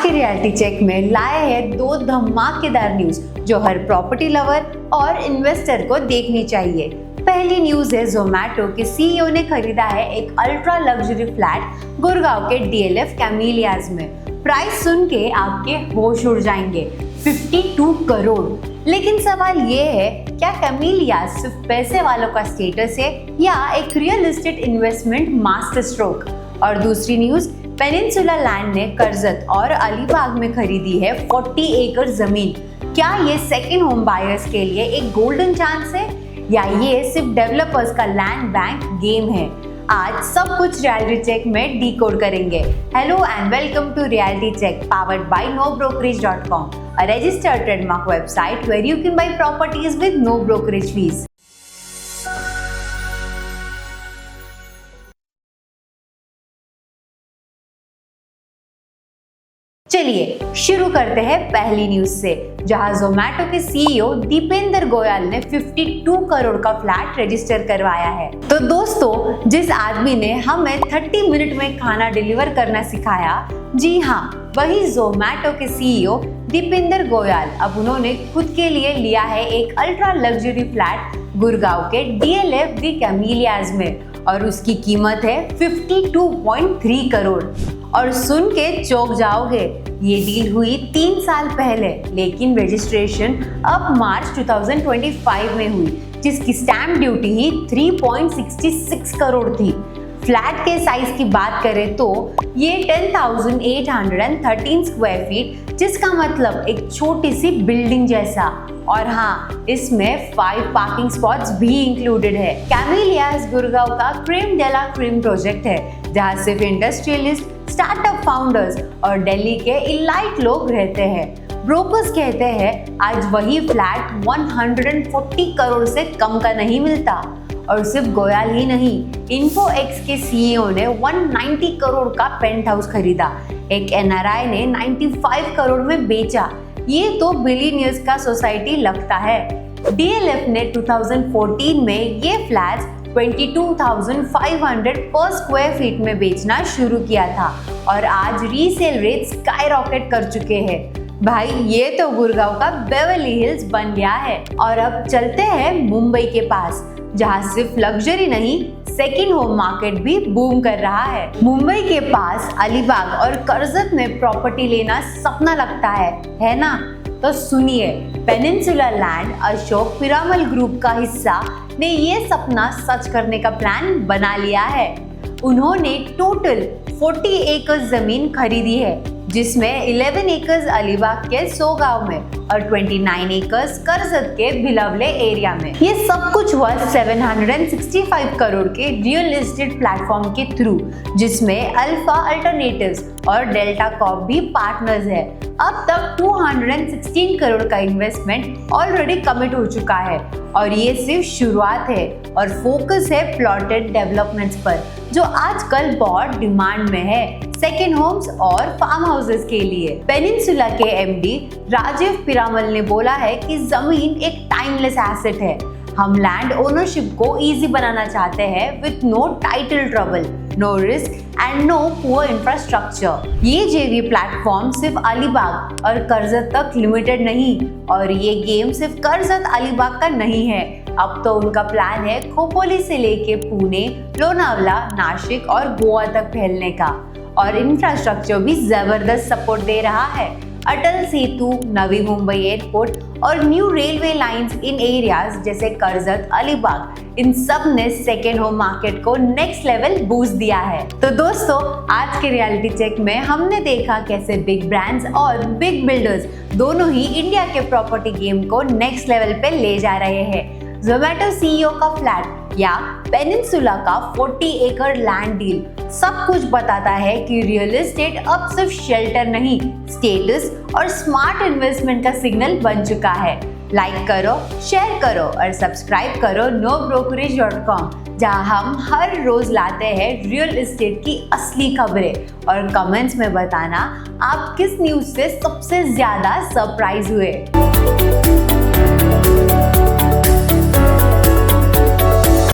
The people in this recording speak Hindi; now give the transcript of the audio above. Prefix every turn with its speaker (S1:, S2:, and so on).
S1: के रियलिटी चेक में लाए हैं दो धमाकेदार न्यूज जो हर प्रॉपर्टी लवर और इन्वेस्टर को देखनी चाहिए। पहली न्यूज है, जोमैटो के सीईओ ने खरीदा है एक अल्ट्रा लग्जरी फ्लैट गुड़गांव के डीएलएफ कैमेलियाज में। प्राइस सुन के आपके होश उड़ जाएंगे, 52 करोड़। लेकिन सवाल ये है, क्या कैमेलियाज सिर्फ पैसे वालों का स्टेटस है या एक real estate investment master stroke? और दूसरी न्यूज, पेनिनसुला लैंड ने कर्जत और अलीबाग में खरीदी है 40 एकड़ जमीन। क्या ये सेकंड होम बायर्स के लिए एक गोल्डन चांस है या ये सिर्फ डेवलपर्स का लैंड बैंक गेम है? आज सब कुछ रियलिटी चेक में डीकोड करेंगे। Hello and welcome to reality check powered by nobrokerage.com, a registered trademark website where you can buy properties with no brokerage fees. चलिए शुरू करते हैं पहली न्यूज से, जहां जोमैटो के सीईओ दीपेंद्र गोयल ने 52 करोड़ का फ्लैट रजिस्टर करवाया है। तो दोस्तों, जिस आदमी ने हमें 30 मिनट में खाना डिलीवर करना सिखाया, जी हाँ, वही जोमैटो के सीईओ दीपेंद्र गोयल। अब उन्होंने खुद के लिए लिया है एक अल्ट्रा लग्जरी फ्लैट गुड़गांव के डीएलएफ दी कैमेलियाज में और उसकी कीमत है 52.3 करोड़। और सुन के चौंक जाओगे, ये डील हुई 3 साल पहले, लेकिन रजिस्ट्रेशन अब मार्च 2025 में हुई, जिसकी स्टैंप ड्यूटी ही 3.66 करोड़ थी। फ्लैट के साइज की बात करें तो ये 10,813 स्क्वायर फीट, जिसका मतलब एक छोटी सी बिल्डिंग जैसा। और हाँ, इसमें 5 पार्किंग स्पॉट्स भी इंक्लूडेड है। कैमेलियाज गुड़गांव का क्रीम डेला क्रीम प्रोजेक्ट है, जहाँ सिर्फ इंडस्ट्रियलिस्ट, स्टार्टअप फाउंडर्स और दिल्ली के इलाइट लोग रहते हैं। ब्रोकर्स कहते हैं आज वही फ्लैट 140 करोड़ से कम का नहीं मिलता। और सिर्फ गोयल ही नहीं, इन्फोएक्स के सीईओ ने 190 करोड़ का पेंट हाउस खरीदा। एक एनआरआई ने 95 करोड़ में बेचा। ये तो बिलियनियर्स का सोसाइटी लगता है। डीएलएफ ने 2014 में ये फ्लैट्स 22,500 पर स्क्वायर फीट में बेचना शुरू किया था और आज रीसेल रेट स्काईरॉकेट कर चुके हैं। भाई, ये तो गुड़गांव का बेवर्ली हिल्स बन गया है। और अब चलते हैं मुंबई के पास, जहाँ सिर्फ लग्जरी नहीं, सेकंड होम मार्केट भी बूम कर रहा है। मुंबई के पास अलीबाग और कर्जत में प्रॉपर्टी लेना सपना लगता है ना? तो सुनिए, peninsula land Ashok Piramal group का हिस्सा ने ये सपना सच करने का प्लान बना लिया है। उन्होंने टोटल 40 एकड़ जमीन खरीदी है, जिसमें 11 एकड़ अलीबाग के सोगांव में और 29 एकड़ कर्जत के भिलवले एरिया में। ये सब कुछ हुआ 765 करोड़ के रियल एस्टेट प्लेटफॉर्म के थ्रू, जिसमें अल्फा अल्टरनेटिव्स और डेल्टा कॉर्प भी पार्टनर्स है। अब तक 216 करोड़ का इन्वेस्टमेंट ऑलरेडी कमिट हो चुका है और ये सिर्फ शुरुआत है और फोकस है प्लॉटेड डेवलपमेंट्स पर, जो आजकल बहुत डिमांड में है सेकेंड होम्स और फार्म हाउसेस के लिए। पेनिनसुला के एमडी राजीव पिरामल ने बोला है कि जमीन एक टाइमलेस एसेट है। हम लैंड ओनरशिप को इजी बनाना चाहते हैं with no title trouble, no risk and no poor infrastructure. ये जेवी प्लेटफॉर्म सिर्फ अलीबाग और कर्जत तक लिमिटेड नहीं, और ये गेम सिर्फ कर्जत अलीबाग का नहीं है। अब तो उनका प्लान है खोपोली से लेके पुणे, लोनावला, नासिक और गोवा तक फैलने का, और इंफ्रास्ट्रक्चर भी जबरदस्त सपोर्ट दे रहा है। अटल सेतु, नवी मुंबई एयरपोर्ट और new railway lines in areas जैसे कर्जत, अलीबाग, इन सब ने सेकेंड होम मार्केट को नेक्स्ट लेवल बूस्ट दिया है। तो दोस्तों, आज के रियलिटी चेक में हमने देखा कैसे बिग ब्रांड्स और बिग बिल्डर्स दोनों ही इंडिया के प्रॉपर्टी गेम को नेक्स्ट लेवल पे ले जा रहे हैं। जोमैटो सीईओ का फ्लैट या पेनिनसुला का 40 एकड़ लैंड डील सब कुछ बताता है कि रियल एस्टेट अब सिर्फ शेल्टर नहीं, स्टेटस और स्मार्ट इन्वेस्टमेंट का सिग्नल बन चुका है। लाइक करो, शेयर करो और सब्सक्राइब करो nobrokerage.com, जहां हम हर रोज लाते हैं रियल एस्टेट की असली खबरें। और कमेंट्स में बताना आप किस न्यूज से सबसे ज्यादा सरप्राइज हुए।